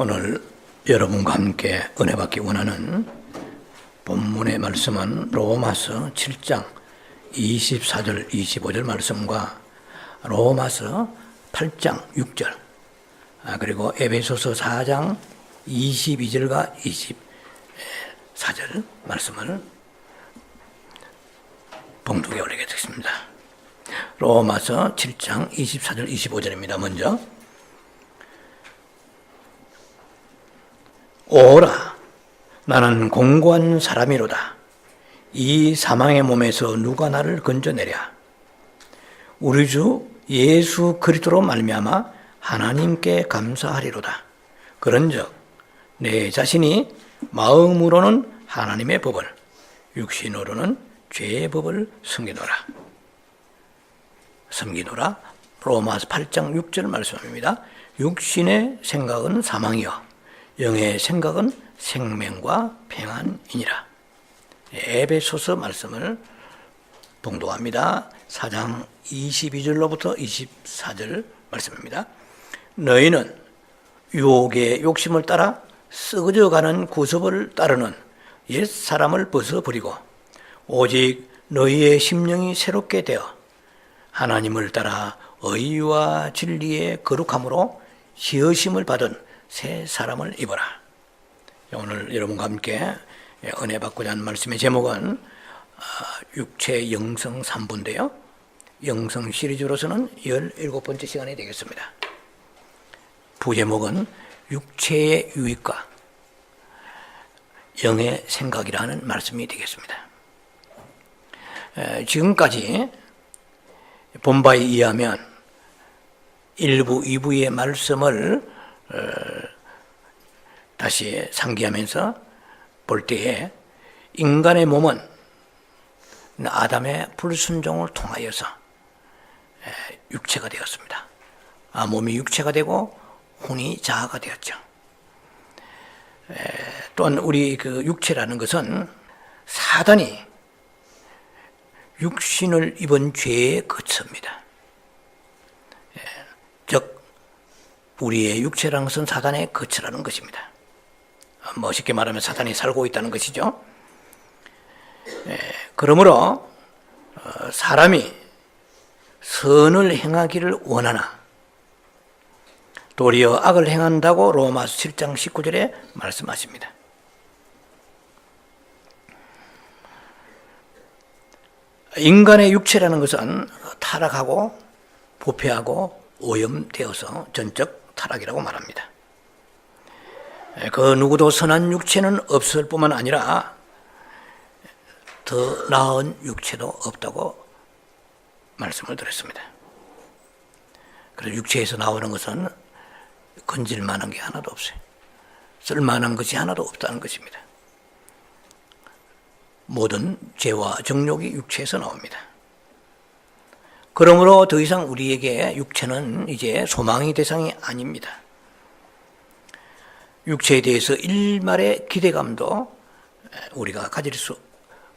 오늘 여러분과 함께 은혜 받기 원하는 본문의 말씀은 로마서 7장 24절 25절 말씀과 로마서 8장 6절 그리고 에베소서 4장 22절과 24절 말씀을 봉독해 올리겠습니다. 로마서 7장 24절 25절입니다. 먼저 오라 나는 공고한 사람이로다. 이 사망의 몸에서 누가 나를 건져내랴. 우리 주 예수 그리스도로 말미암아 하나님께 감사하리로다. 그런즉 내 자신이 마음으로는 하나님의 법을 육신으로는 죄의 법을 섬기노라. 로마서 8장 6절 말씀입니다. 육신의 생각은 사망이요 영의 생각은 생명과 평안이니라. 에베소서 말씀을 봉독합니다. 4장 22절로부터 24절 말씀입니다. 너희는 유혹의 욕심을 따라 썩어져가는 구습을 따르는 옛사람을 벗어버리고 오직 너희의 심령이 새롭게 되어 하나님을 따라 의와 진리의 거룩함으로 지으심을 받은 새 사람을 입어라. 오늘 여러분과 함께 은혜 받고자 하는 말씀의 제목은 육체 영성 3부인데요. 영성 시리즈로서는 17번째 시간이 되겠습니다. 부제목은 육체의 유익과 영의 생각이라는 말씀이 되겠습니다. 지금까지 본바에 의하면 1부, 2부의 말씀을 다시 상기하면서 볼 때에 인간의 몸은 아담의 불순종을 통하여서 육체가 되었습니다. 몸이 육체가 되고 혼이 자아가 되었죠. 또한 우리 그 육체라는 것은 사단이 육신을 입은 죄의 거처입니다. 즉 우리의 육체라는 것은 사단의 거처라는 것입니다. 쉽게 말하면 사단이 살고 있다는 것이죠. 그러므로 사람이 선을 행하기를 원하나 도리어 악을 행한다고 로마서 7장 19절에 말씀하십니다. 인간의 육체라는 것은 타락하고 부패하고 오염되어서 전적 타락이라고 말합니다. 그 누구도 선한 육체는 없을 뿐만 아니라 더 나은 육체도 없다고 말씀을 드렸습니다. 그래서 육체에서 나오는 것은 건질 만한 게 하나도 없어요. 쓸 만한 것이 하나도 없다는 것입니다. 모든 죄와 정욕이 육체에서 나옵니다. 그러므로 더 이상 우리에게 육체는 이제 소망의 대상이 아닙니다. 육체에 대해서 일말의 기대감도 우리가 가질 수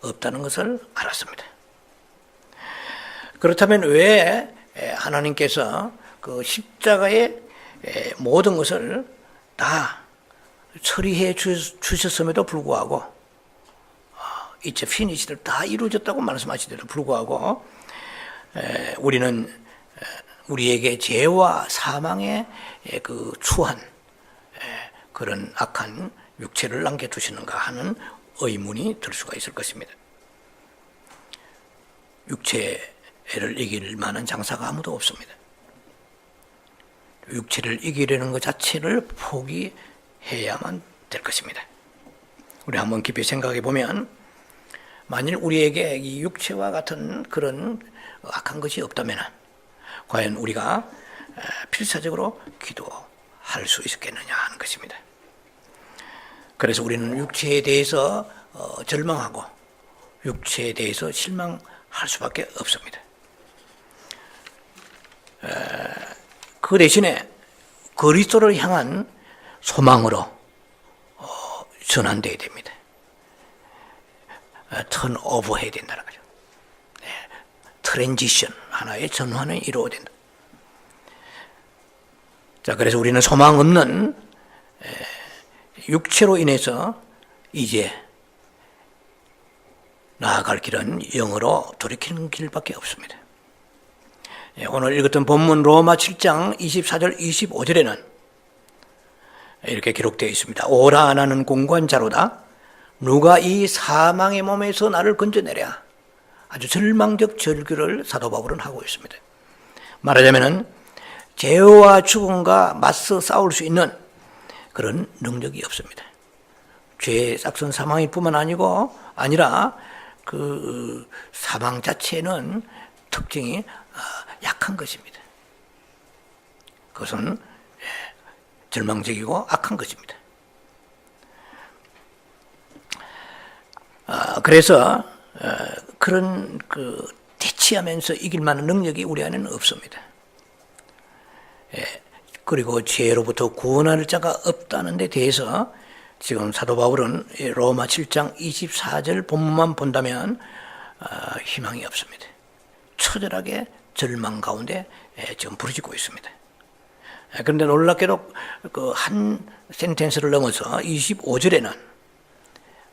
없다는 것을 알았습니다. 그렇다면 왜 하나님께서 그 십자가의 모든 것을 다 처리해 주셨음에도 불구하고 이제 피니시를 다 이루어졌다고 말씀하시데도 불구하고 우리에게 죄와 사망의 그 추한 그런 악한 육체를 남겨두시는가 하는 의문이 들 수가 있을 것입니다. 육체를 이길 만한 장사가 아무도 없습니다. 육체를 이기려는 것 자체를 포기해야만 될 것입니다. 우리 한번 깊이 생각해 보면 만일 우리에게 이 육체와 같은 그런 악한 것이 없다면 과연 우리가 필사적으로 기도할 수 있겠느냐 하는 것입니다. 그래서 우리는 육체에 대해서 절망하고 육체에 대해서 실망할 수밖에 없습니다. 그 대신에 그리스도를 향한 소망으로 전환되어야 됩니다. 턴오버 해야 된다는 거죠. 트랜지션, 하나의 전환을 이루어야 된다. 자, 그래서 우리는 소망 없는 육체로 인해서 이제 나아갈 길은 영으로 돌이키는 길밖에 없습니다. 오늘 읽었던 본문 로마 7장 24절 25절에는 이렇게 기록되어 있습니다. 오라 나는 공고한 자로다. 누가 이 사망의 몸에서 나를 건져내랴. 아주 절망적 절규를 사도 바울은 하고 있습니다. 말하자면 죄와 죽음과 맞서 싸울 수 있는 그런 능력이 없습니다. 죄의 싹선 사망일 뿐만 아니라 그 사망 자체는 특징이 약한 것입니다. 그것은 절망적이고 악한 것입니다. 그래서 그런 대치하면서 이길 만한 능력이 우리 안에는 없습니다. 그리고 죄로부터 구원할 자가 없다는 데 대해서 지금 사도 바울은 로마 7장 24절 본문만 본다면 희망이 없습니다. 처절하게 절망 가운데 지금 부르짖고 있습니다. 그런데 놀랍게도 그 한 센텐스를 넘어서 25절에는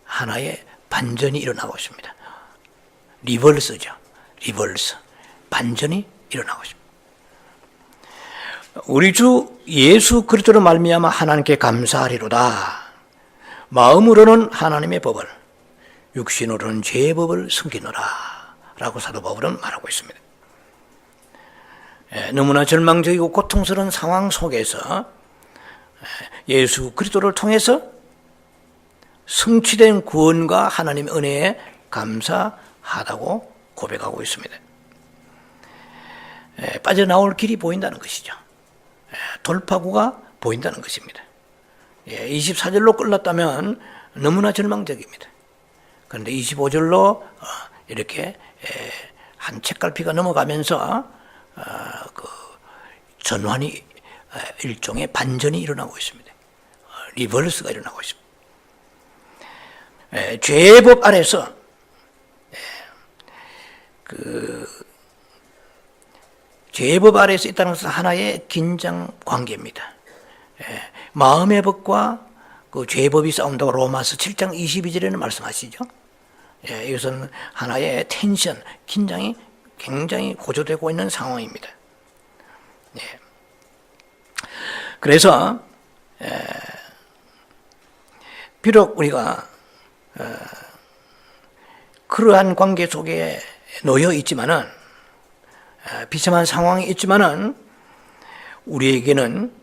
하나의 반전이 일어나고 있습니다. 리버스죠. 리버스. 반전이 일어나고 있습니다. 우리 주 예수 그리스도로 말미암아 하나님께 감사하리로다. 마음으로는 하나님의 법을, 육신으로는 죄의 법을 숨기노라 라고 사도 바울은 말하고 있습니다. 너무나 절망적이고 고통스러운 상황 속에서 예수 그리스도를 통해서 성취된 구원과 하나님의 은혜에 감사하다고 고백하고 있습니다. 빠져나올 길이 보인다는 것이죠. 돌파구가 보인다는 것입니다. 24절로 끌렸다면 너무나 절망적입니다. 그런데 25절로 이렇게 한 책갈피가 넘어가면서 그 전환이 일종의 반전이 일어나고 있습니다. 리버스가 일어나고 있습니다. 죄의 법 아래서 죄의 법 아래서 있다는 것은 하나의 긴장 관계입니다. 마음의 법과 그 죄의 법이 싸운다고 로마서 7장 22절에는 말씀하시죠. 이것은 하나의 텐션, 긴장이 굉장히 고조되고 있는 상황입니다. 그래서 비록 우리가 그러한 관계 속에 놓여 있지만은 비참한 상황이 있지만은 우리에게는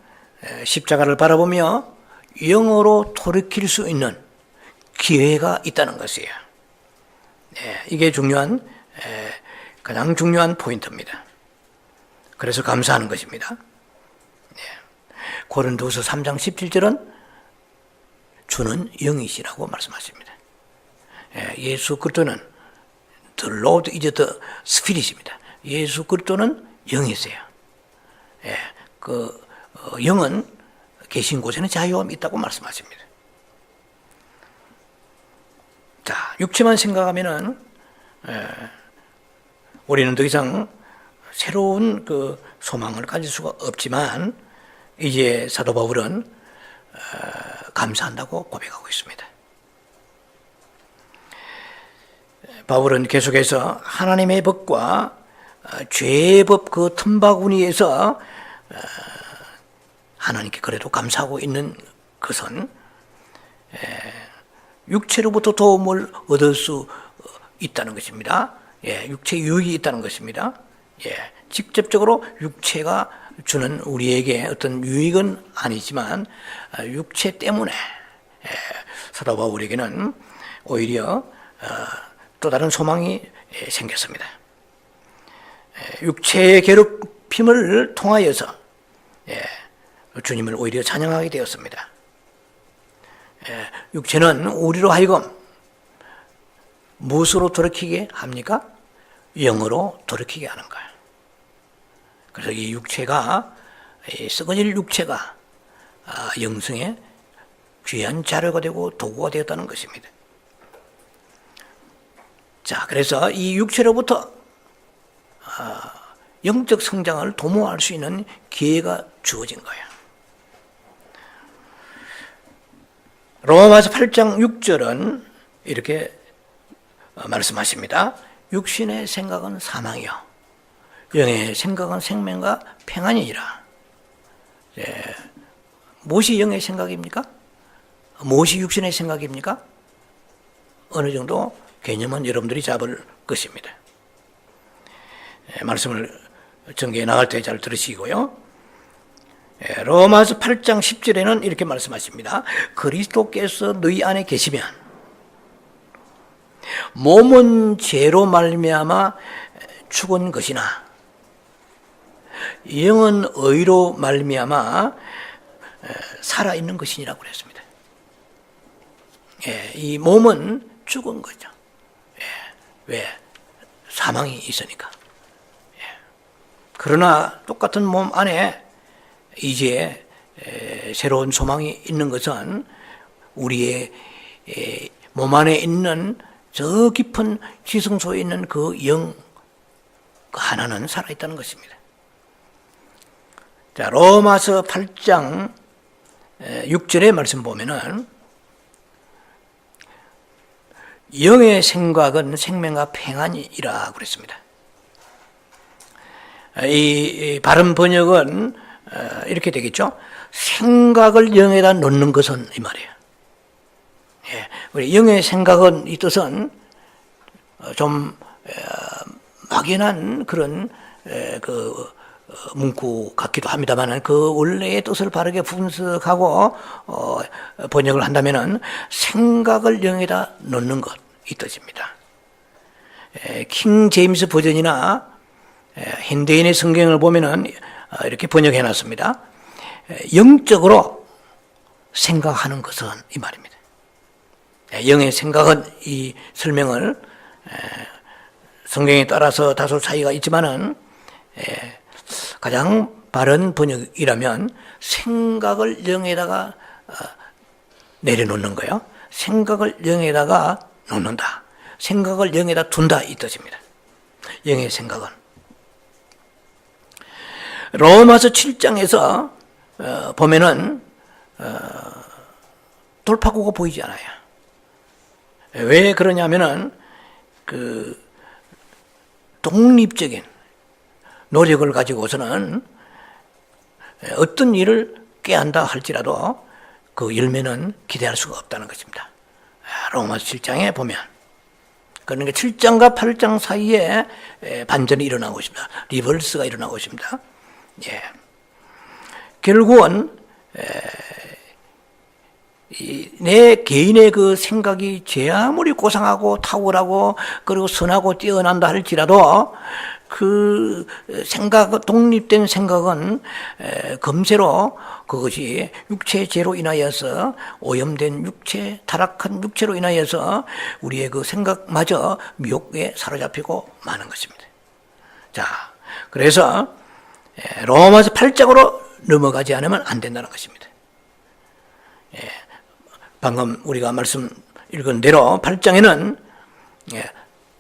십자가를 바라보며 영으로 돌이킬 수 있는 기회가 있다는 것이에요. 이게 가장 중요한 포인트입니다. 그래서 감사하는 것입니다. 고린도서 3장 17절은 주는 영이시라고 말씀하십니다. 예수 그리스도는 The Lord is the Spirit입니다. 예수 그리스도는 영이세요. 영은 계신 곳에는 자유함이 있다고 말씀하십니다. 자, 육체만 생각하면은 우리는 더 이상 새로운 그 소망을 가질 수가 없지만 이제 사도 바울은 감사한다고 고백하고 있습니다. 바울은 계속해서 하나님의 법과 죄의 법 그 틈바구니에서 하나님께 그래도 감사하고 있는 것은 육체로부터 도움을 얻을 수 있다는 것입니다. 육체 유익이 있다는 것입니다. 직접적으로 육체가 주는 우리에게 어떤 유익은 아니지만 육체 때문에 사도 바울에게는 오히려 또 다른 소망이 생겼습니다. 육체의 괴롭힘을 통하여서 주님을 오히려 찬양하게 되었습니다. 육체는 우리로 하여금 무엇으로 돌이키게 합니까? 영으로 돌이키게 하는 거예요. 그래서 이 육체가, 썩어질 육체가 영성의 귀한 자료가 되고 도구가 되었다는 것입니다. 자, 그래서 이 육체로부터 영적 성장을 도모할 수 있는 기회가 주어진 거예요. 로마서 8장 6절은 이렇게 말씀하십니다. 육신의 생각은 사망이요 영의 생각은 생명과 평안이니라. 무엇이 영의 생각입니까? 무엇이 육신의 생각입니까? 어느 정도 개념은 여러분들이 잡을 것입니다. 말씀을 전개해 나갈 때 잘 들으시고요. 로마서 8장 10절에는 이렇게 말씀하십니다. 그리스도께서 너희 안에 계시면 몸은 죄로 말미암아 죽은 것이나 영은 의로 말미암아 살아있는 것이니라고 그랬습니다. 이 몸은 죽은 거죠. 왜? 사망이 있으니까. 그러나 똑같은 몸 안에 이제 새로운 소망이 있는 것은 우리의 몸 안에 있는 저 깊은 지성소에 있는 그 영 하나는 살아있다는 것입니다. 자, 로마서 8장 6절의 말씀 보면은 영의 생각은 생명과 평안이라 그랬습니다. 이 바른 번역은 이렇게 되겠죠. 생각을 영에다 놓는 것은 이 말이에요. 우리 영의 생각은 이 뜻은 좀 막연한 그런 그 문구 같기도 합니다만 그 원래의 뜻을 바르게 분석하고 번역을 한다면은 생각을 영에다 놓는 것 이 뜻입니다. 킹 제임스 버전이나 현대인의 성경을 보면은 이렇게 번역해 놨습니다. 영적으로 생각하는 것은 이 말입니다. 영의 생각은 이 설명을 성경에 따라서 다소 차이가 있지만은 가장 바른 번역이라면 생각을 영에다가 내려놓는 거예요. 생각을 영에다가 놓는다. 생각을 영에다 둔다 이 뜻입니다. 영의 생각은. 로마서 7장에서 보면은 돌파구가 보이지 않아요. 왜 그러냐면은 그 독립적인 노력을 가지고서는 어떤 일을 꾀한다 할지라도 그 열매는 기대할 수가 없다는 것입니다. 로마서 7장에 보면 그러니까 7장과 8장 사이에 반전이 일어나고 있습니다. 리버스가 일어나고 있습니다. 결국은 내 개인의 그 생각이 제 아무리 고상하고 탁월하고 그리고 선하고 뛰어난다 할지라도 그 생각, 독립된 생각은 금세로 그것이 육체의 죄로 인하여서 오염된 육체, 타락한 육체로 인하여서 우리의 그 생각마저 미혹에 사로잡히고 마는 것입니다. 자, 그래서 로마서 8장으로 넘어가지 않으면 안 된다는 것입니다. 방금 우리가 말씀 읽은 대로 8장에는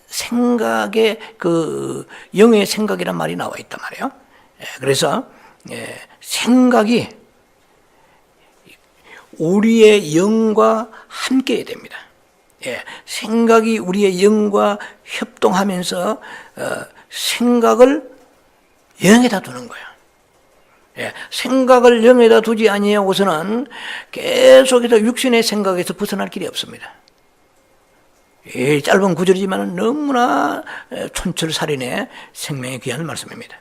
생각의 그 영의 생각이란 말이 나와 있단 말이에요. 그래서 생각이 우리의 영과 함께 해야 됩니다. 생각이 우리의 영과 협동하면서 생각을 영에다 두는 거예요. 생각을 영에다 두지 아니하고서는 계속해서 육신의 생각에서 벗어날 길이 없습니다. 짧은 구절이지만 너무나 촌철살인의 생명에 귀한 말씀입니다.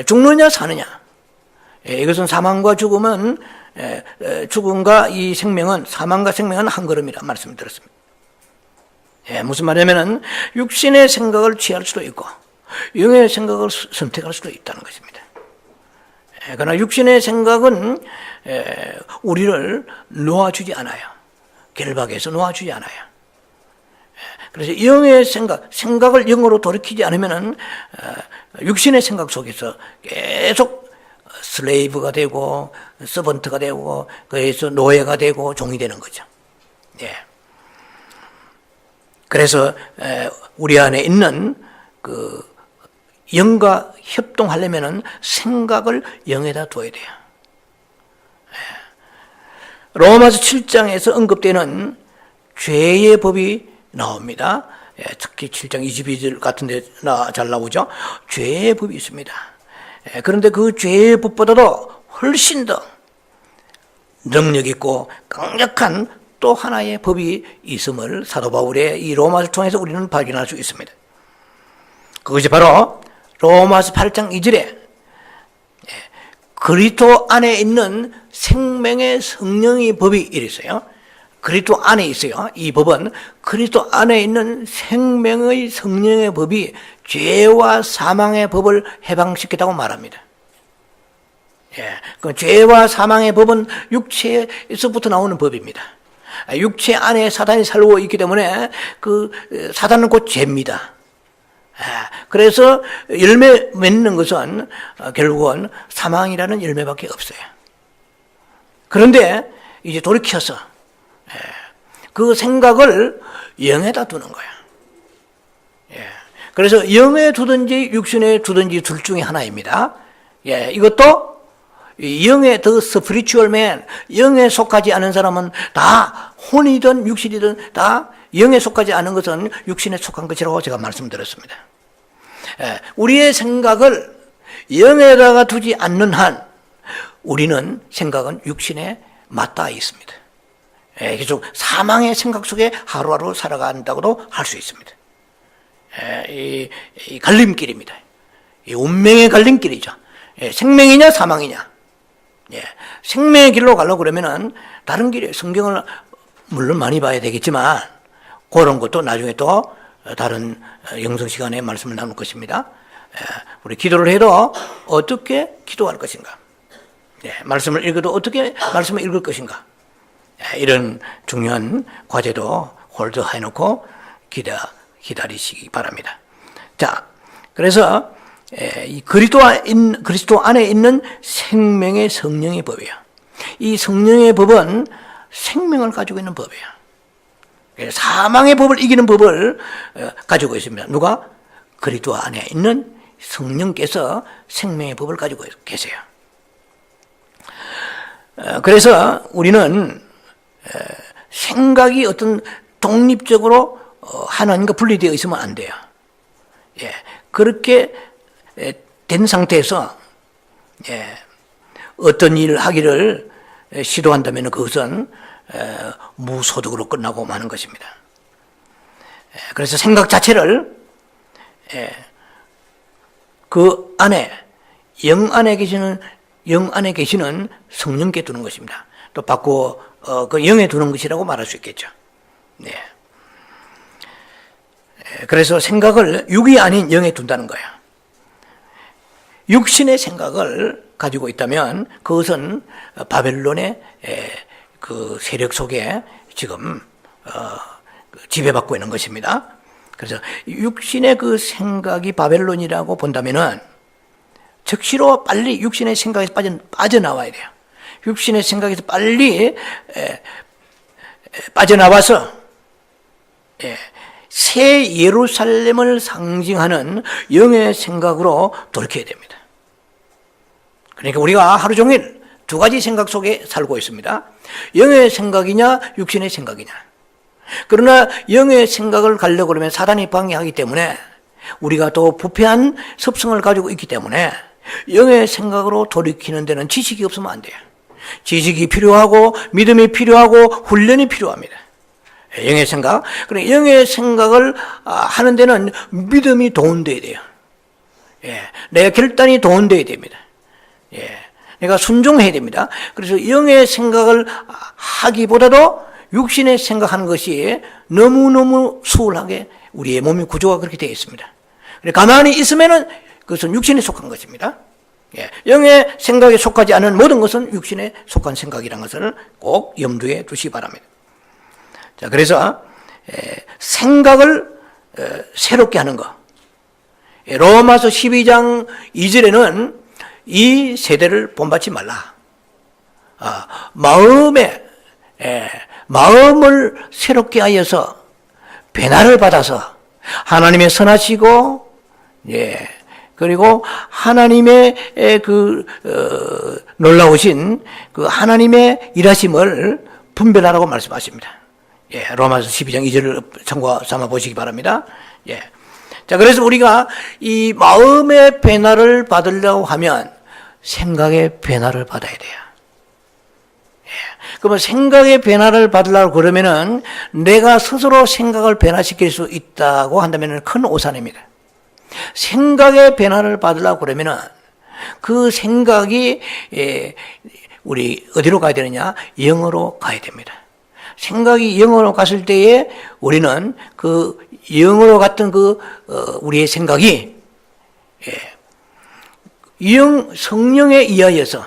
죽느냐 사느냐, 이것은 사망과 죽음은 죽음과 이 생명은 사망과 생명은 한 걸음이라 말씀을 드렸습니다. 무슨 말이냐면은 육신의 생각을 취할 수도 있고 영의 생각을 선택할 수도 있다는 것입니다. 그러나 육신의 생각은 우리를 놓아주지 않아요. 결박해서 놓아주지 않아요. 그래서 영의 생각을 영으로 돌이키지 않으면은 육신의 생각 속에서 계속 슬레이브가 되고 서번트가 되고 그래서 노예가 되고 종이 되는 거죠. 그래서 우리 안에 있는 그 영과 협동하려면은 생각을 영에다 둬야 돼요. 로마서 7장에서 언급되는 죄의 법이 나옵니다. 특히 7장 22절 같은 데 잘 나오죠. 죄의 법이 있습니다. 그런데 그 죄의 법보다도 훨씬 더 능력 있고 강력한 또 하나의 법이 있음을 사도 바울의 이 로마서를 통해서 우리는 발견할 수 있습니다. 그것이 바로 로마서 8장 2절에 그리스도 안에 있는 생명의 성령의 법이 이랬어요. 그리스도 안에 있어요. 이 법은 그리스도 안에 있는 생명의 성령의 법이 죄와 사망의 법을 해방시켰다고 말합니다. 그 죄와 사망의 법은 육체에서부터 나오는 법입니다. 육체 안에 사단이 살고 있기 때문에 그 사단은 곧 죄입니다. 그래서 열매 맺는 것은 결국은 사망이라는 열매밖에 없어요. 그런데 이제 돌이켜서 그 생각을 영에다 두는 거야. 그래서 영에 두든지 육신에 두든지 둘 중에 하나입니다. 이것도 영의 the spiritual man, 영에 속하지 않은 사람은 다 혼이든 육신이든 다 영에 속하지 않은 것은 육신에 속한 것이라고 제가 말씀드렸습니다. 우리의 생각을 영에다가 두지 않는 한 우리는 생각은 육신에 맞닿아 있습니다. 계속 사망의 생각 속에 하루하루 살아간다고도 할 수 있습니다. 이 갈림길입니다. 이 운명의 갈림길이죠. 생명이냐 사망이냐. 생명의 길로 가려고 그러면은 다른 길에 성경을 물론 많이 봐야 되겠지만 그런 것도 나중에 또 다른 영성 시간에 말씀을 나눌 것입니다. 우리 기도를 해도 어떻게 기도할 것인가? 말씀을 읽어도 어떻게 말씀을 읽을 것인가? 이런 중요한 과제도 홀드해 놓고 기다리시기 바랍니다. 자, 그래서 이 그리스도 안에 있는 생명의 성령의 법이에요. 이 성령의 법은 생명을 가지고 있는 법이에요. 사망의 법을 이기는 법을 가지고 있습니다. 누가? 그리스도 안에 있는 성령께서 생명의 법을 가지고 계세요. 그래서 우리는 생각이 어떤 독립적으로 하나님과 분리되어 있으면 안 돼요. 그렇게 된 상태에서 어떤 일을 하기를 시도한다면 그것은 무소득으로 끝나고 마는 것입니다. 그래서 생각 자체를 그 안에 영 안에 계시는 성령께 두는 것입니다. 또 바꾸어 그 영에 두는 것이라고 말할 수 있겠죠. 그래서 생각을 육이 아닌 영에 둔다는 거예요. 육신의 생각을 가지고 있다면 그것은 바벨론의 그 세력 속에 지금 지배받고 있는 것입니다. 그래서 육신의 그 생각이 바벨론이라고 본다면은 즉시로 빨리 육신의 생각에서 빠져나와야 돼요. 육신의 생각에서 빨리 빠져나와서 새 예루살렘을 상징하는 영의 생각으로 돌이켜야 됩니다. 그러니까 우리가 하루 종일 두 가지 생각 속에 살고 있습니다. 영의 생각이냐 육신의 생각이냐. 그러나 영의 생각을 가려고 그러면 사단이 방해하기 때문에 우리가 또 부패한 습성을 가지고 있기 때문에 영의 생각으로 돌이키는 데는 지식이 없으면 안 돼요. 지식이 필요하고 믿음이 필요하고 훈련이 필요합니다. 영의 생각. 그래 영의 생각을 하는 데는 믿음이 도움돼야 돼요. 내 결단이 도움돼야 됩니다. 내가 순종해야 됩니다. 그래서 영의 생각을 하기보다도 육신의 생각하는 것이 너무너무 수월하게 우리의 몸의 구조가 그렇게 되어 있습니다. 가만히 있으면은 그것은 육신에 속한 것입니다. 영의 생각에 속하지 않은 모든 것은 육신에 속한 생각이라는 것을 꼭 염두에 두시기 바랍니다. 자, 그래서 생각을 새롭게 하는 것. 로마서 12장 2절에는 이 세대를 본받지 말라. 마음을 새롭게 하여서 변화를 받아서 하나님의 선하시고 그리고 하나님의 놀라우신 그 하나님의 일하심을 분별하라고 말씀하십니다. 예, 로마서 12장 2절을 참고 삼아 보시기 바랍니다. 예. 자, 그래서 우리가 이 마음의 변화를 받으려고 하면 생각의 변화를 받아야 돼요. 예. 그러면 생각의 변화를 받으려고 그러면은 내가 스스로 생각을 변화시킬 수 있다고 한다면 큰 오산입니다. 생각의 변화를 받으려고 그러면은 그 생각이 우리 어디로 가야 되느냐? 영으로 가야 됩니다. 생각이 영으로 갔을 때에 우리는 그 영으로 갔던 우리의 생각이 성령에 의하여서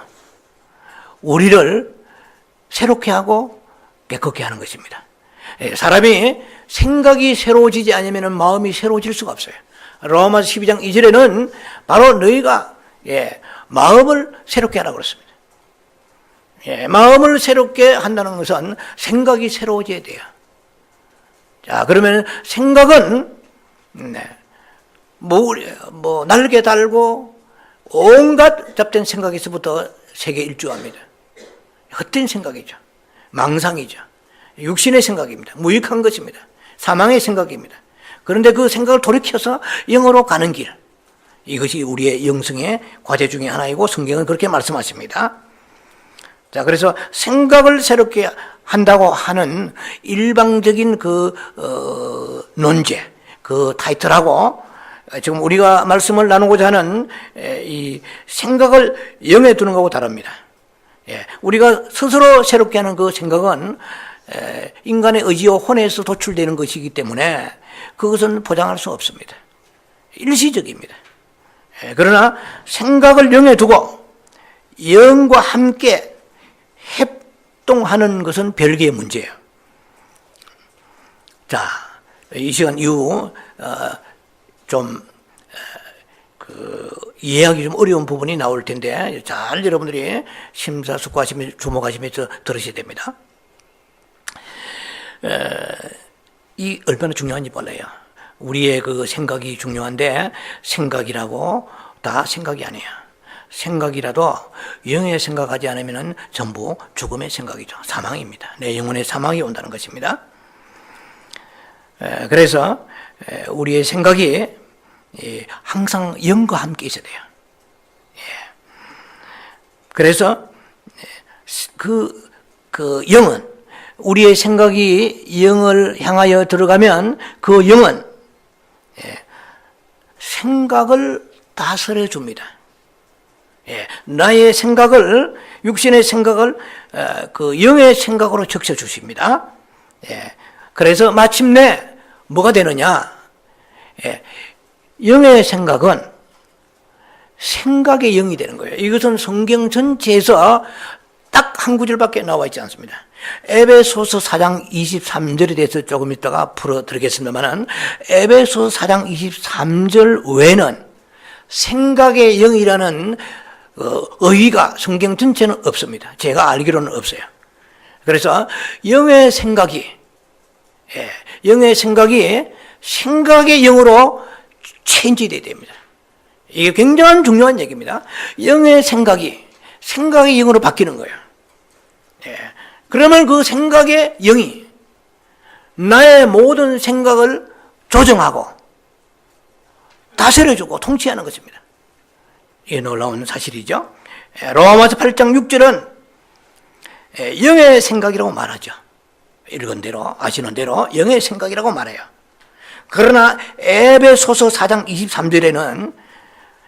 우리를 새롭게 하고 깨끗게 하는 것입니다. 사람이 생각이 새로워지지 않으면 마음이 새로워질 수가 없어요. 로마서 12장 2절에는 바로 너희가 마음을 새롭게 하라고 그랬습니다. 마음을 새롭게 한다는 것은 생각이 새로워져야 돼요. 자, 그러면 생각은 날개 달고 온갖 잡된 생각에서부터 세계 일주합니다. 헛된 생각이죠. 망상이죠. 육신의 생각입니다. 무익한 것입니다. 사망의 생각입니다. 그런데 그 생각을 돌이켜서 영으로 가는 길, 이것이 우리의 영성의 과제 중에 하나이고 성경은 그렇게 말씀하십니다. 자, 그래서 생각을 새롭게 한다고 하는 일방적인 논제, 그 타이틀하고 지금 우리가 말씀을 나누고자 하는 이 생각을 영에 두는 것하고 다릅니다. 우리가 스스로 새롭게 하는 그 생각은 인간의 의지와 혼에서 도출되는 것이기 때문에 그것은 보장할 수 없습니다. 일시적입니다. 그러나 생각을 영에 두고 영과 함께 협동하는 것은 별개의 문제예요. 자, 이 시간 이후 이해하기 좀 어려운 부분이 나올 텐데 잘 여러분들이 심사숙고하시며 주목하시면서 들으셔야 됩니다. 이 얼마나 중요한지 몰라요. 우리의 그 생각이 중요한데 생각이라고 다 생각이 아니에요. 생각이라도 영의 생각하지 않으면 전부 죽음의 생각이죠. 사망입니다. 내 영혼의 사망이 온다는 것입니다. 그래서 우리의 생각이 항상 영과 함께 있어야 돼요. 그래서 그 영은 우리의 생각이 영을 향하여 들어가면 그 영은 생각을 다스려 줍니다. 나의 생각을, 육신의 생각을 그 영의 생각으로 적셔 주십니다. 그래서 마침내 뭐가 되느냐? 영의 생각은 생각의 영이 되는 거예요. 이것은 성경 전체에서 딱 한 구절밖에 나와 있지 않습니다. 에베소서 4장 23절에 대해서 조금 있다가 풀어드리겠습니다만, 에베소서 4장 23절 외에는 생각의 영이라는 의의가 성경 전체는 없습니다. 제가 알기로는 없어요. 그래서 영의 생각이 생각의 영으로 체인지되어야 됩니다. 이게 굉장히 중요한 얘기입니다. 영의 생각이 생각의 영으로 바뀌는 거예요. 그러면 그 생각의 영이 나의 모든 생각을 조정하고 다스려주고 통치하는 것입니다. 이게 놀라운 사실이죠. 로마서 8장 6절은 영의 생각이라고 말하죠. 읽은 대로, 아시는 대로 영의 생각이라고 말해요. 그러나 에베소서 4장 23절에는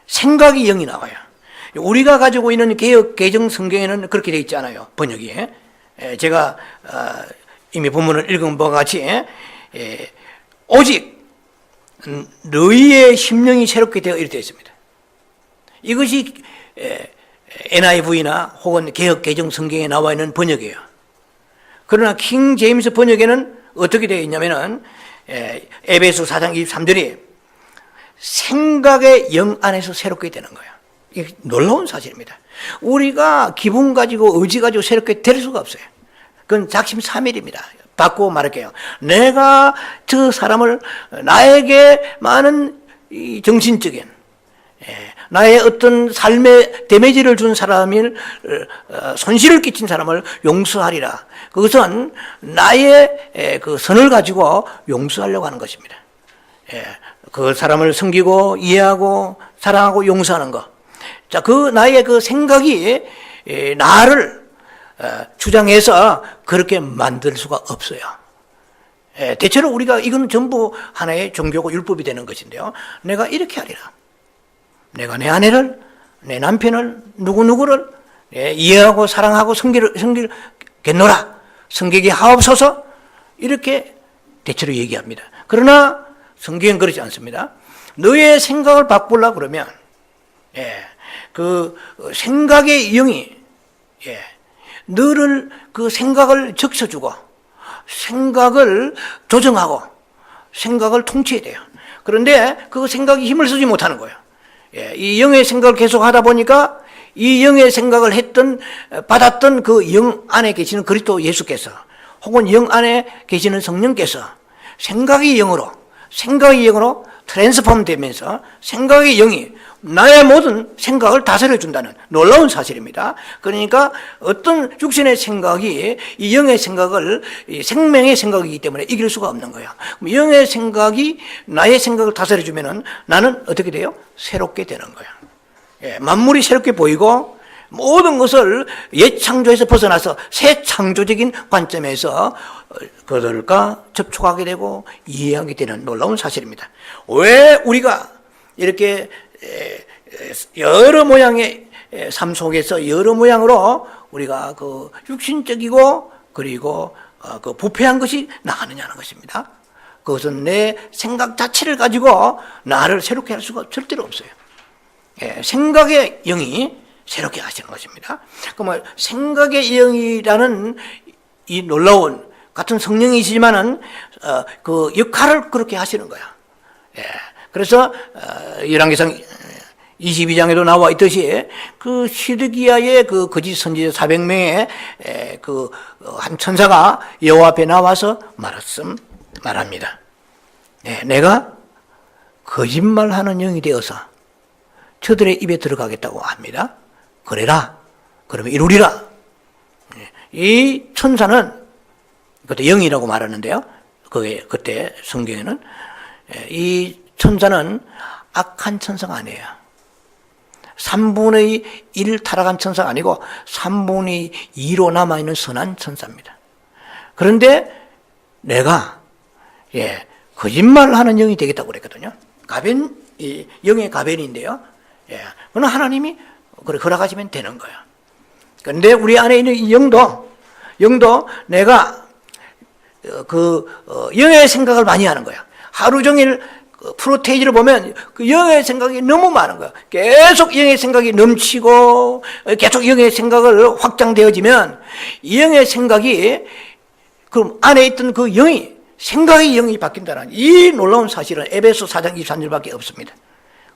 생각이 영이 나와요. 우리가 가지고 있는 개역 개정 성경에는 그렇게 되어 있지 않아요. 번역이. 제가 이미 본문을 읽은 바와 같이 오직 너희의 심령이 새롭게 되어 이렇게 되어 있습니다. 이것이 NIV나 혹은 개역 개정 성경에 나와 있는 번역이에요. 그러나 킹 제임스 번역에는 어떻게 되어 있냐면은 에베소 4장 23절이 생각의 영 안에서 새롭게 되는 거예요. 이게 놀라운 사실입니다. 우리가 기분 가지고 의지 가지고 새롭게 될 수가 없어요. 그건 작심삼일입니다. 바꾸고 말할게요. 내가 저 사람을 나에게 많은 이 정신적인 나의 어떤 삶에 데미지를 준 사람을, 손실을 끼친 사람을 용서하리라. 그것은 나의 그 선을 가지고 용서하려고 하는 것입니다. 그 사람을 섬기고 이해하고 사랑하고 용서하는 것. 자, 그 나의 그 생각이 나를 주장해서 그렇게 만들 수가 없어요. 대체로 우리가 이건 전부 하나의 종교고 율법이 되는 것인데요. 내가 이렇게 하리라. 내가 내 아내를, 내 남편을, 누구누구를 이해하고 사랑하고 섬기겠노라. 섬기게 하옵소서. 이렇게 대체로 얘기합니다. 그러나 성경은 그렇지 않습니다. 너의 생각을 바꾸려고 그러면 그 생각의 영이 너를 그 생각을 적셔주고 생각을 조정하고 생각을 통치해야 돼요. 그런데 그 생각이 힘을 쓰지 못하는 거예요. 이 영의 생각을 계속 하다 보니까 이 영의 생각을 받았던 그 영 안에 계시는 그리스도 예수께서 혹은 영 안에 계시는 성령께서 생각의 영으로 트랜스폼 되면서 생각의 영이 나의 모든 생각을 다스려 준다는 놀라운 사실입니다. 그러니까 어떤 육신의 생각이 이 영의 생각을 생명의 생각이기 때문에 이길 수가 없는 거예요. 영의 생각이 나의 생각을 다스려 주면은 나는 어떻게 돼요? 새롭게 되는 거예요. 만물이 새롭게 보이고 모든 것을 옛 창조에서 벗어나서 새 창조적인 관점에서 그들과 접촉하게 되고 이해하게 되는 놀라운 사실입니다. 왜 우리가 이렇게 여러 모양의 삶 속에서 여러 모양으로 우리가 그 육신적이고 그리고 그 부패한 것이 나가느냐는 것입니다. 그것은 내 생각 자체를 가지고 나를 새롭게 할 수가 절대로 없어요. 생각의 영이 새롭게 하시는 것입니다. 그러면 생각의 영이라는 이 놀라운 같은 성령이시지만은 그 역할을 그렇게 하시는 거야. 그래서 열왕기상 22장에도 나와 있듯이 그 시드기야의 그 거짓 선지자 400명의 그 한 천사가 여호와 앞에 나와서 말합니다. 내가 거짓말하는 영이 되어서 저들의 입에 들어가겠다고 합니다. 그래라. 그러면 이루리라. 이 천사는 그때 영이라고 말하는데요. 그때 성경에는 이 천사는 악한 천사가 아니에요. 3분의 1 타락한 천사가 아니고 3분의 2로 남아있는 선한 천사입니다. 그런데 내가 거짓말하는 영이 되겠다고 그랬거든요. 영의 가변인데요. 그건 하나님이 허락하시면 되는 거예요. 그런데 우리 안에 있는 이 영도 내가 영의 생각을 많이 하는 거야. 하루 종일 프로테이지를 보면 그 영의 생각이 너무 많은 거야. 계속 영의 생각이 넘치고 계속 영의 생각을 확장되어지면 이 영의 생각이 그 안에 있던 그 생각의 영이 바뀐다는 이 놀라운 사실은 에베소 4장 23절밖에 없습니다.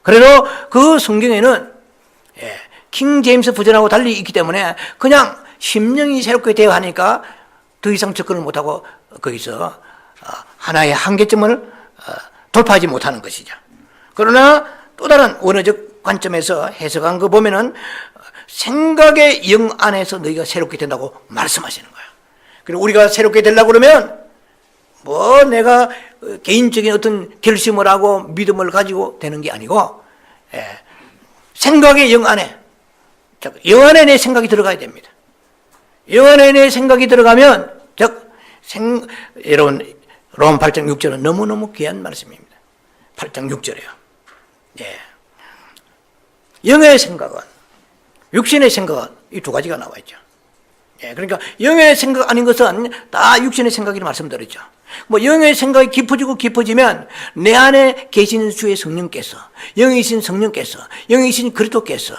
그래도 그 성경에는 킹 제임스 버전하고 달리 있기 때문에 그냥 심령이 새롭게 되어 하니까 더 이상 접근을 못하고 거기서 하나의 한계점을 돌파하지 못하는 것이죠. 그러나 또 다른 원어적 관점에서 해석한 거 보면은 생각의 영 안에서 너희가 새롭게 된다고 말씀하시는 거예요. 그리고 우리가 새롭게 되려고 그러면 내가 개인적인 어떤 결심을 하고 믿음을 가지고 되는 게 아니고 생각의 영 안에 내 생각이 들어가야 됩니다. 영 안에 내 생각이 들어가면 여러분 로마 8장 6절은 너무너무 귀한 말씀입니다. 8장 6절이에요. 영의 생각은 육신의 생각은 이 두 가지가 나와 있죠. 그러니까 영의 생각 아닌 것은 다 육신의 생각이라고 말씀드렸죠. 영의 생각이 깊어지면 내 안에 계시는 주의 성령께서, 영이신 성령께서, 영이신 그리스도께서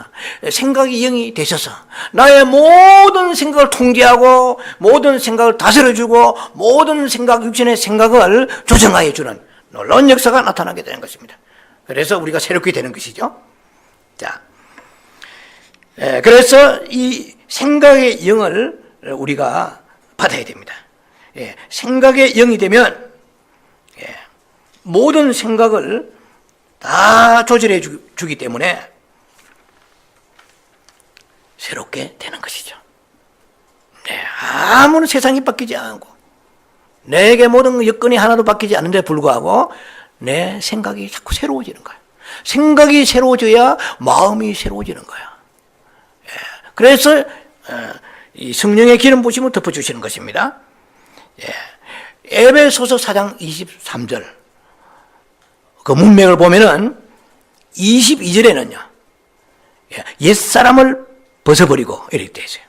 생각이 영이 되셔서 나의 모든 생각을 통제하고 모든 생각을 다스려주고 모든 육신의 생각을 조정하여 주는 놀라운 역사가 나타나게 되는 것입니다. 그래서 우리가 새롭게 되는 것이죠. 자, 그래서 이 생각의 영을 우리가 받아야 됩니다. 생각의 영이 되면 모든 생각을 다 조절해 주기 때문에 새롭게 되는 것이죠. 네, 아무런 세상이 바뀌지 않고 내게 모든 여건이 하나도 바뀌지 않는데 불구하고 내 생각이 자꾸 새로워지는 거예요. 생각이 새로워져야 마음이 새로워지는 거예요. 그래서 이 성령의 기름 부심을 덮어주시는 것입니다. 에베소서 4장 23절 그 문맥을 보면은 22절에는요 옛사람을 벗어버리고 이렇게 되어 있어요.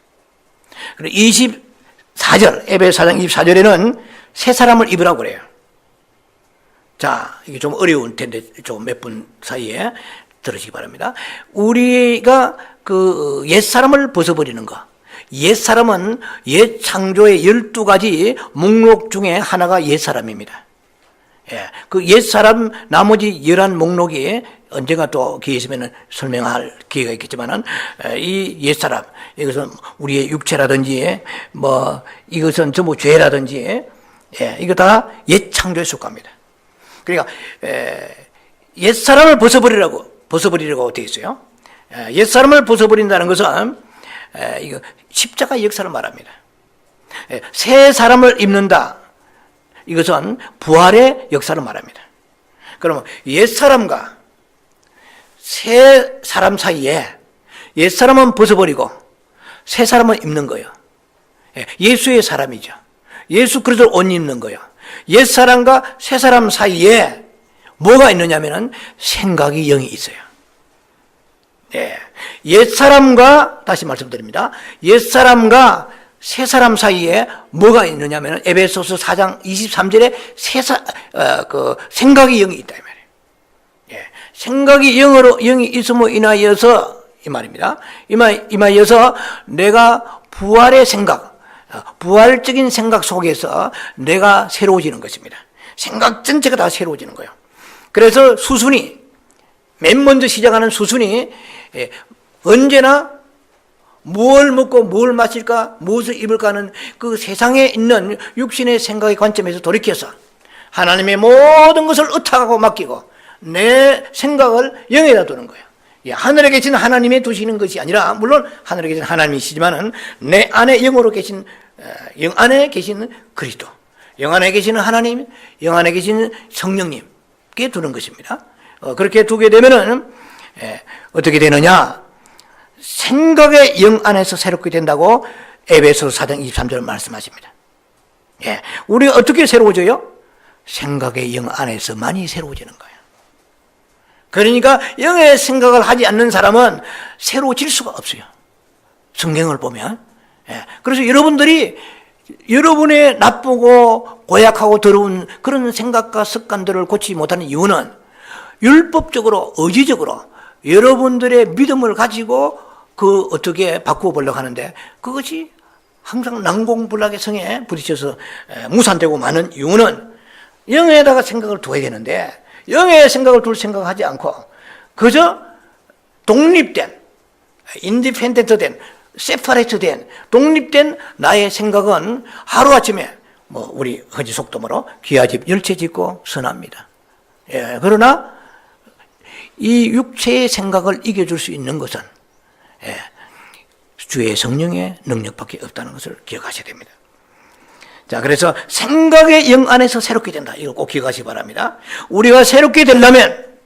그리고 24절 에베소 4장 24절에는 새 사람을 입으라고 그래요. 자, 이게 좀 어려운 텐데 좀 몇 분 사이에 들으시기 바랍니다. 우리가 그 옛사람을 벗어버리는 거. 옛사람은 옛 창조의 12가지 목록 중에 하나가 옛사람입니다. 그 옛사람 나머지 11 목록이 언젠가 또 기회 있으면 설명할 기회가 있겠지만은 이 옛사람, 이것은 우리의 육체라든지 뭐 이것은 전부 죄라든지 이거 다 옛 창조에 속합니다. 그러니까 옛사람을 벗어버리라고 되어 있어요. 옛사람을 벗어버린다는 것은 이거 십자가 역사를 말합니다. 새 사람을 입는다. 이것은 부활의 역사를 말합니다. 그러면 옛사람과 새 사람 사이에 옛사람은 벗어버리고 새 사람은 입는 거예요. 예수의 사람이죠. 예수 그리스도를 옷 입는 거예요. 옛사람과 새 사람 사이에 뭐가 있느냐면은 생각이 영이 있어요. 옛사람과 다시 말씀드립니다. 옛사람과 새 사람 사이에 뭐가 있느냐면 에베소서 4장 23절에 생각이 영이 있다 이 말이에요. 생각이 영이 있음으로 인하여서 이 말입니다. 임하여서 내가 부활의 생각, 부활적인 생각 속에서 내가 새로워지는 것입니다. 생각 전체가 다 새로워지는 거예요. 그래서 수순이 맨 먼저 시작하는 수순이 언제나 뭘 먹고 뭘 마실까 무엇을 입을까 하는 그 세상에 있는 육신의 생각의 관점에서 돌이켜서 하나님의 모든 것을 의탁하고 맡기고 내 생각을 영에다 두는 거예요. 하늘에 계신 하나님이 두시는 것이 아니라 물론 하늘에 계신 하나님이시지만은 내 안에 영으로 계신 영 안에 계신 그리스도, 영 안에 계시는 하나님, 영 안에 계신 성령님께 두는 것입니다. 그렇게 두게 되면은 어떻게 되느냐? 생각의 영 안에서 새롭게 된다고 에베소서 4장 23절 말씀하십니다. 우리가 어떻게 새로워져요? 생각의 영 안에서만이 새로워지는 거예요. 그러니까 영의 생각을 하지 않는 사람은 새로워질 수가 없어요. 성경을 보면. 그래서 여러분들이 여러분의 나쁘고 고약하고 더러운 그런 생각과 습관들을 고치지 못하는 이유는 율법적으로 의지적으로 여러분들의 믿음을 가지고 그 어떻게 바꾸어 보려고 하는데 그것이 항상 난공불락의 성에 부딪혀서 무산되고 마는 이유는 영에다가 생각을 둬야 되는데 영의 생각을 둘 생각하지 않고 그저 독립된 인디펜던트된 세퍼레이트된 독립된 나의 생각은 하루아침에 뭐 우리 허지 속도모로 귀하집 열채 짓고 선합니다. 그러나 이 육체의 생각을 이겨줄 수 있는 것은 주의 성령의 능력밖에 없다는 것을 기억하셔야 됩니다. 자, 그래서 생각의 영 안에서 새롭게 된다. 이걸 꼭 기억하시기 바랍니다. 우리가 새롭게 되려면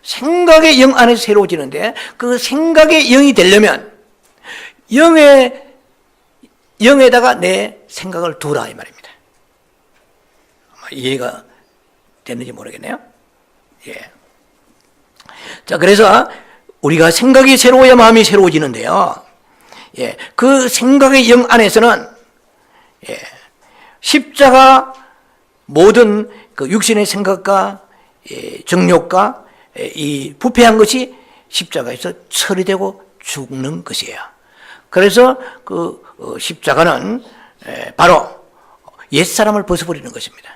생각의 영 안에서 새로워지는데 그 생각의 영이 되려면 영에다가 내 생각을 두라 이 말입니다. 이해가 됐는지 모르겠네요. 자, 그래서 우리가 생각이 새로워야 마음이 새로워지는데요. 그 생각의 영 안에서는 십자가 모든 그 육신의 생각과 정욕과 이 부패한 것이 십자가에서 처리되고 죽는 것이에요. 그래서 그 십자가는 바로 옛사람을 벗어버리는 것입니다.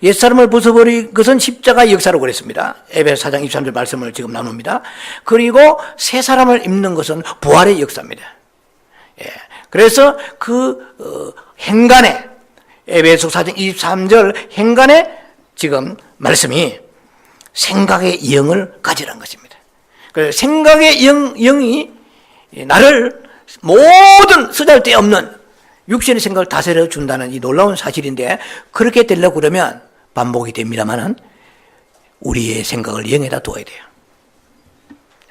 옛사람을 벗어버린 것은 십자가 역사로 그랬습니다. 에베소 4장 23절 말씀을 지금 나눕니다. 그리고 새 사람을 입는 것은 부활의 역사입니다. 그래서 그 행간에 에베소 4장 23절 행간에 지금 말씀이 생각의 영을 가지라는 것입니다. 그래서 생각의 영이 나를 모든 쓰잘데없는 육신의 생각을 다스려 준다는 이 놀라운 사실인데, 그렇게 되려고 그러면 반복이 됩니다만은 우리의 생각을 영에다 두어야 돼요.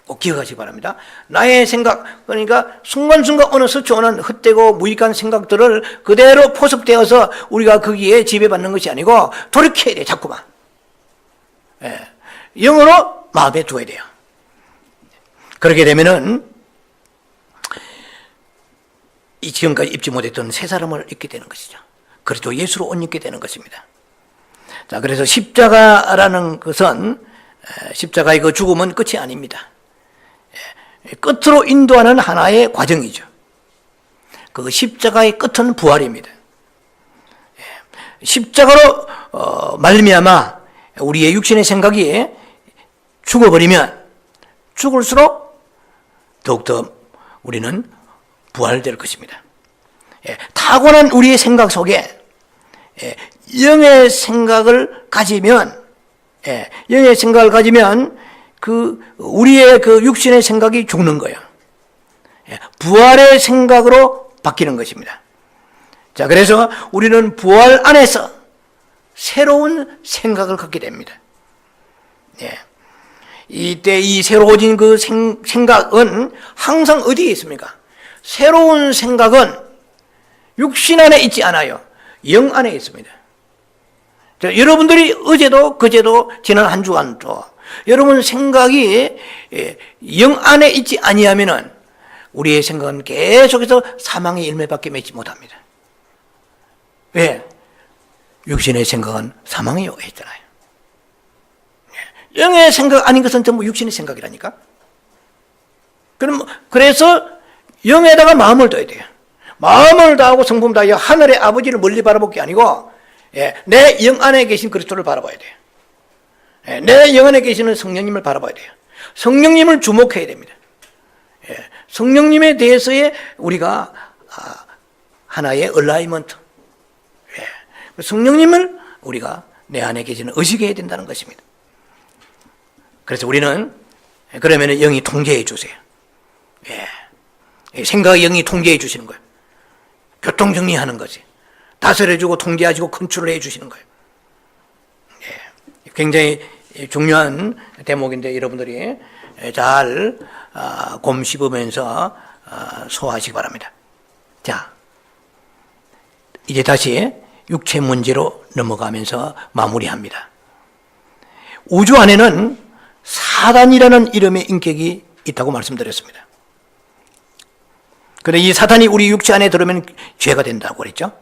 꼭 기억하시기 바랍니다. 나의 생각, 그러니까 순간순간 어느 스쳐오는 헛되고 무익한 생각들을 그대로 포섭되어서 우리가 거기에 지배받는 것이 아니고 돌이켜야 돼요. 자꾸만. 영으로 마음에 두어야 돼요. 그렇게 되면은 이 지금까지 입지 못했던 새 사람을 입게 되는 것이죠. 그리스도 예수로 옷 입게 되는 것입니다. 자, 그래서 십자가라는 것은, 십자가의 그 죽음은 끝이 아닙니다. 끝으로 인도하는 하나의 과정이죠. 그 십자가의 끝은 부활입니다. 십자가로 말미암아 우리의 육신의 생각이 죽어버리면 죽을수록 더욱더 우리는 부활될 것입니다. 타고난 우리의 생각 속에 영의 생각을 가지면, 영의 생각을 가지면 그 우리의 그 육신의 생각이 죽는 거예요. 부활의 생각으로 바뀌는 것입니다. 자, 그래서 우리는 부활 안에서 새로운 생각을 갖게 됩니다. 이때 이 새로워진 그 생각은 항상 어디에 있습니까? 새로운 생각은 육신 안에 있지 않아요. 영 안에 있습니다. 자, 여러분들이 어제도 그제도 지난 한 주간도 여러분 생각이 영 안에 있지 아니하면은 우리의 생각은 계속해서 사망의 열매밖에 맺지 못합니다. 왜? 육신의 생각은 사망이요 했잖아요. 영의 생각 아닌 것은 전부 육신의 생각이라니까. 그래서 영에다가 마음을 둬야 돼요. 마음을 다하고 성품 다하여 하늘의 아버지를 멀리 바라볼 게 아니고 내 영 안에 계신 그리스도를 바라봐야 돼요. 내 영 안에 계시는 성령님을 바라봐야 돼요. 성령님을 주목해야 됩니다. 성령님에 대해서의 우리가 하나의 얼라이먼트, 성령님을 우리가 내 안에 계시는 의식해야 된다는 것입니다. 그래서 우리는 그러면 영이 통제해 주세요. 생각의 영이 통제해 주시는 거예요. 교통정리하는 거지. 다스려주고 통제하시고 컨트롤 해주시는 거예요. 굉장히 중요한 대목인데 여러분들이 잘 곰씹으면서 소화하시기 바랍니다. 자, 이제 다시 육체 문제로 넘어가면서 마무리합니다. 우주 안에는 사단이라는 이름의 인격이 있다고 말씀드렸습니다. 그런데 이 사탄이 우리 육체 안에 들어오면 죄가 된다고 그랬죠.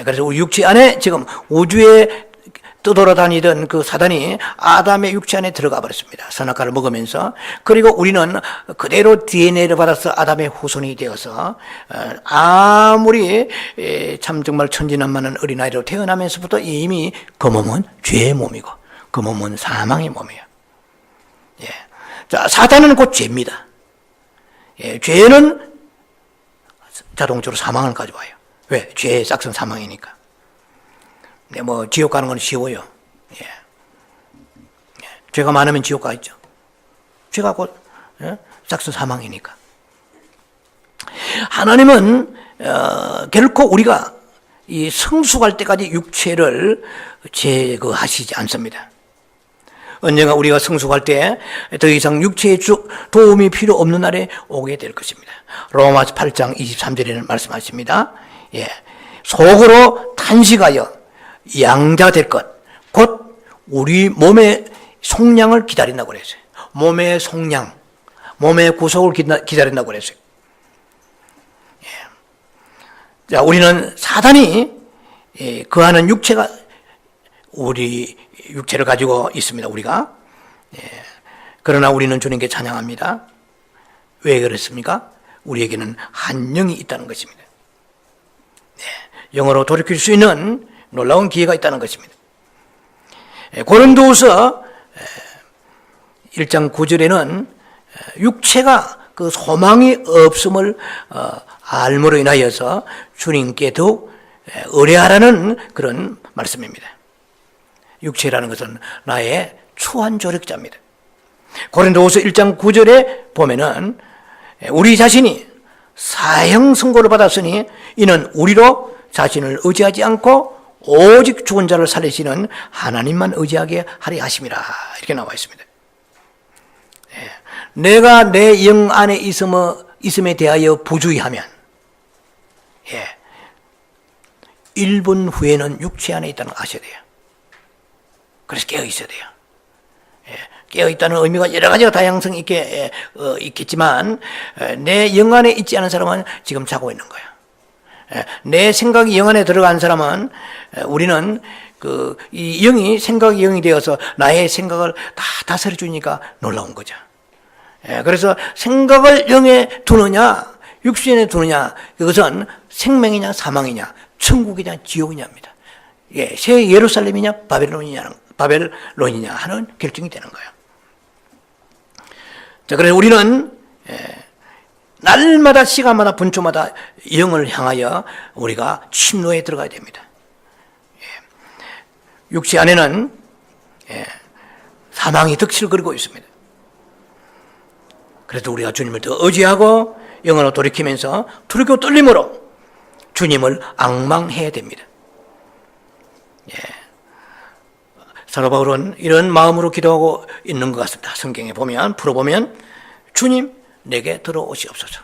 그래서 우리 육체 안에 지금 우주에 떠돌아다니던 그 사단이 아담의 육체 안에 들어가 버렸습니다. 선악과를 먹으면서. 그리고 우리는 그대로 DNA를 받아서 아담의 후손이 되어서 아무리 참 정말 천진난만한 어린아이로 태어나면서부터 이미 그 몸은 죄의 몸이고 그 몸은 사망의 몸이에요. 자, 사단은 곧 죄입니다. 죄는 자동적으로 사망을 가져와요. 왜? 죄의 싹은 사망이니까. 뭐 지옥 가는 건 쉬워요. 죄가 많으면 지옥 가 있죠. 죄가 곧 싹은 사망이니까. 하나님은 결코 우리가 이 성숙할 때까지 육체를 제거하시지 않습니다. 언젠가 우리가 성숙할 때 더 이상 육체의 도움이 필요 없는 날에 오게 될 것입니다. 로마서 8장 23절에는 말씀하십니다. 속으로 탄식하여 양자될 것, 곧 우리 몸의 속량을 기다린다고 그랬어요. 몸의 속량, 몸의 구속을 기다린다고 그랬어요. 자, 우리는 사단이 거하는 육체가 우리 육체를 가지고 있습니다. 우리가. 그러나 우리는 주님께 찬양합니다. 왜 그렇습니까? 우리에게는 한 영이 있다는 것입니다. 영으로 돌이킬 수 있는 놀라운 기회가 있다는 것입니다. 고린도후서 1장 9절에는 육체가 그 소망이 없음을 알므로 인하여서 주님께 더욱 의뢰하라는 그런 말씀입니다. 육체라는 것은 나의 초한 조력자입니다. 고린도후서 1장 9절에 보면은 우리 자신이 사형 선고를 받았으니 이는 우리로 자신을 의지하지 않고 오직 죽은 자를 살리시는 하나님만 의지하게 하려 하심이라 이렇게 나와 있습니다. 내가 내 영 안에 있음에 대하여 부주의하면 1분 후에는 육체 안에 있다는 걸 아셔야 돼요. 그래서 깨어 있어야 돼요. 깨어 있다는 의미가 여러 가지가 다양성이 있겠지만 내 영 안에 있지 않은 사람은 지금 자고 있는 거야. 내 생각이 영 안에 들어간 사람은 우리는 이 영이 생각이 영이 되어서 나의 생각을 다 다스려 주니까 놀라운 거죠. 그래서 생각을 영에 두느냐 육신에 두느냐 그것은 생명이냐 사망이냐 천국이냐 지옥이냐입니다. 새 예루살렘이냐 바벨론이냐 하는 결정이 되는 거예요. 자, 그래서 우리는 날마다 시간마다 분초마다 영을 향하여 우리가 침노에 들어가야 됩니다. 육체 안에는 사망이 덕실을 거리고 있습니다. 그래도 우리가 주님을 더 의지하고 영으로 돌이키면서 두렵고 떨림으로 주님을 앙망해야 됩니다. 사도 바울은 이런 마음으로 기도하고 있는 것 같습니다. 성경에 보면 풀어보면 주님 내게 들어오시옵소서.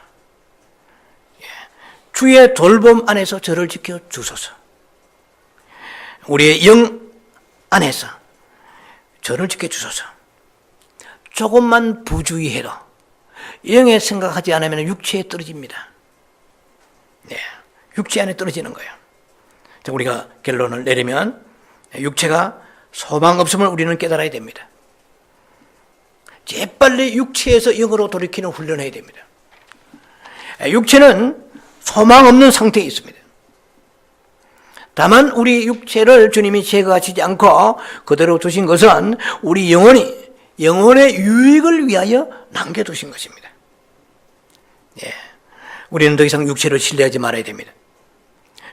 주의 돌봄 안에서 저를 지켜 주소서. 우리의 영 안에서 저를 지켜 주소서. 조금만 부주의해도 영의 생각하지 않으면 육체에 떨어집니다. 육체 안에 떨어지는 거예요. 우리가 결론을 내리면 육체가 소망 없음을 우리는 깨달아야 됩니다. 재빨리 육체에서 영으로 돌이키는 훈련을 해야 됩니다. 육체는 소망 없는 상태에 있습니다. 다만 우리 육체를 주님이 제거하시지 않고 그대로 두신 것은 우리 영혼의 유익을 위하여 남겨두신 것입니다. 우리는 더 이상 육체를 신뢰하지 말아야 됩니다.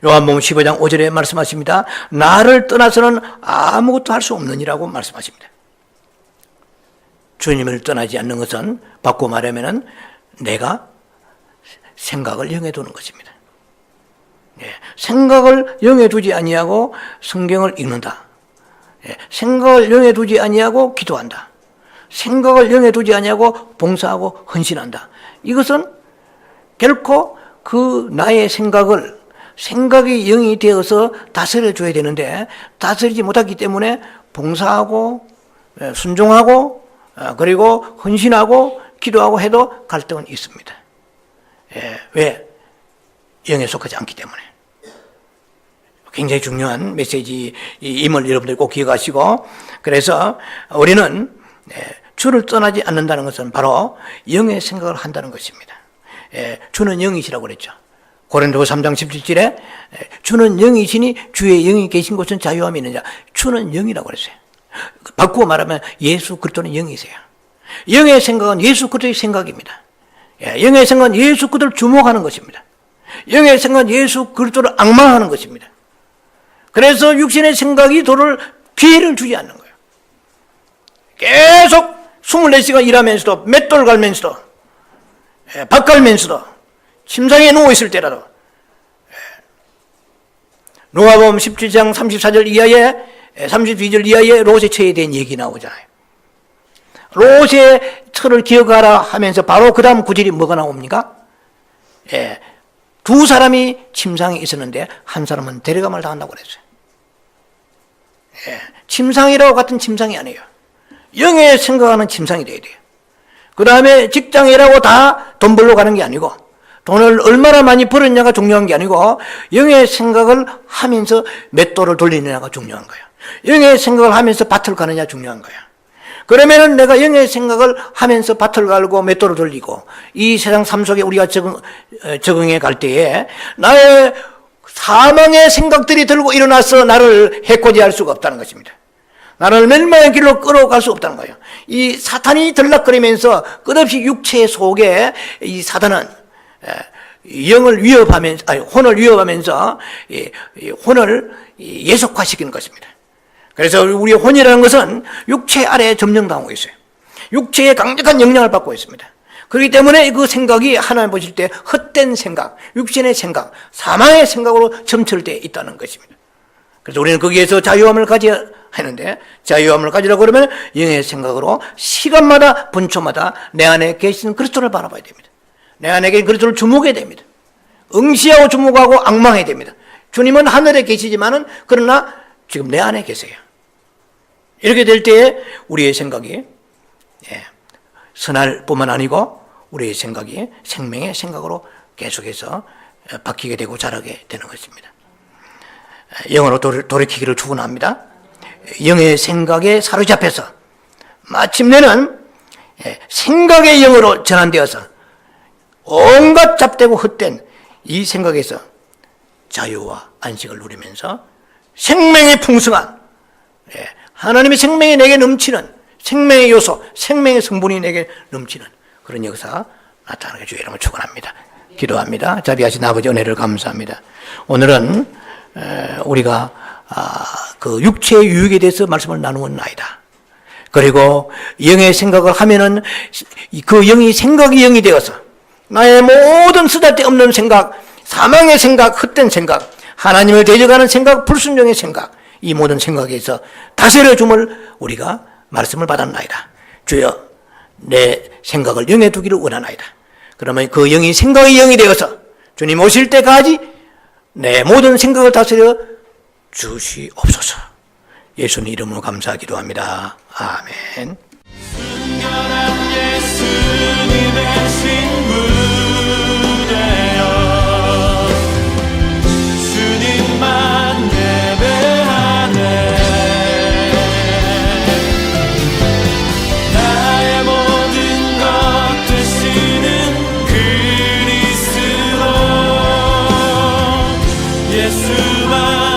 요한복음 15장 5절에 말씀하십니다. 나를 떠나서는 아무것도 할 수 없느니라고 말씀하십니다. 주님을 떠나지 않는 것은 바꾸어 말하면 내가 생각을 영에 두는 것입니다. 생각을 영에 두지 아니하고 성경을 읽는다. 생각을 영에 두지 아니하고 기도한다. 생각을 영에 두지 아니하고 봉사하고 헌신한다. 이것은 결코 그 나의 생각이 영이 되어서 다스려줘야 되는데 다스리지 못하기 때문에 봉사하고 순종하고 그리고 헌신하고 기도하고 해도 갈등은 있습니다. 왜? 영에 속하지 않기 때문에. 굉장히 중요한 메시지임을 여러분들 꼭 기억하시고 그래서 우리는 주를 떠나지 않는다는 것은 바로 영의 생각을 한다는 것입니다. 주는 영이시라고 그랬죠. 고린도서 3장 17절에 주는 영이시니 주의 영이 계신 곳은 자유함이 있느냐. 주는 영이라고 그랬어요. 바꾸어 말하면 예수 그리스도는 영이세요. 영의 생각은 예수 그리스도의 생각입니다. 영의 생각은 예수 그리스도를 주목하는 것입니다. 영의 생각은 예수 그리스도를 앙망하는 것입니다. 그래서 육신의 생각이 도를 기회를 주지 않는 거예요. 계속 24시간 일하면서도 맷돌 갈면서도 밥 갈면서도 침상에 누워있을 때라도 누가복음 17장 34절 이하에 32절 이하에 롯의 처에 대한 얘기 나오잖아요. 롯의 처를 기억하라 하면서 바로 그 다음 구절이 뭐가 나옵니까? 두 사람이 침상에 있었는데 한 사람은 데려감을 당한다고 그랬어요. 침상이라고 같은 침상이 아니에요. 영의 생각하는 침상이 돼야 돼요. 그 다음에 직장이라고 다 돈 벌러 가는 게 아니고 돈을 얼마나 많이 벌었냐가 중요한 게 아니고 영의 생각을 하면서 맷돌을 돌리느냐가 중요한 거예요. 영의 생각을 하면서 밭을 가느냐 중요한 거예요. 그러면은 내가 영의 생각을 하면서 밭을 갈고 맷돌을 돌리고 이 세상 삶 속에 우리가 적응해 갈 때에 나의 사망의 생각들이 들고 일어나서 나를 해코지할 수가 없다는 것입니다. 나를 멸망의 길로 끌어갈 수 없다는 거예요. 이 사탄이 들락거리면서 끝없이 육체 속에 이 사탄은 혼을 위협하면서 혼을 예속화시키는 것입니다. 그래서 우리 혼이라는 것은 육체 아래에 점령당하고 있어요. 육체의 강력한 영향을 받고 있습니다. 그렇기 때문에 그 생각이 하나님 보실 때 헛된 생각, 육신의 생각, 사망의 생각으로 점철되어 있다는 것입니다. 그래서 우리는 거기에서 자유함을 가져야 하는데, 자유함을 가지려고 그러면 영의 생각으로 시간마다 분초마다 내 안에 계신 그리스도를 바라봐야 됩니다. 내 안에 계신 그리스도를 주목해야 됩니다. 응시하고 주목하고 앙망해야 됩니다. 주님은 하늘에 계시지만은 그러나 지금 내 안에 계세요. 이렇게 될 때에 우리의 생각이 선할 뿐만 아니고 우리의 생각이 생명의 생각으로 계속해서 바뀌게 되고 자라게 되는 것입니다. 영으로 돌이키기를 축원합니다. 영의 생각에 사로잡혀서 마침내는 생각의 영으로 전환되어서 온갖 잡되고 헛된 이 생각에서 자유와 안식을 누리면서 생명의 풍성한, 하나님의 생명이 내게 넘치는 생명의 요소, 생명의 성분이 내게 넘치는 그런 역사 나타나게 주의 이름을 축원합니다. 기도합니다. 자비하신 아버지 은혜를 감사합니다. 오늘은 우리가 그 육체의 유익에 대해서 말씀을 나누었나이다. 그리고 영의 생각을 하면은 그 영이 생각이 영이 되어서 나의 모든 쓰잘데없는 생각, 사망의 생각, 헛된 생각, 하나님을 대적하는 생각, 불순종의 생각, 이 모든 생각에서 다스려 줌을 우리가 말씀을 받았나이다. 주여, 내 생각을 영에 두기를 원하나이다. 그러면 그 영이 생각의 영이 되어서 주님 오실 때까지 내 모든 생각을 다스려 주시옵소서. 예수님 이름으로 감사하기도 합니다. 아멘. 순결한 예수님의 신부되어 주님만 예배하네. 나의 모든 것 되시는 그리스도 예수만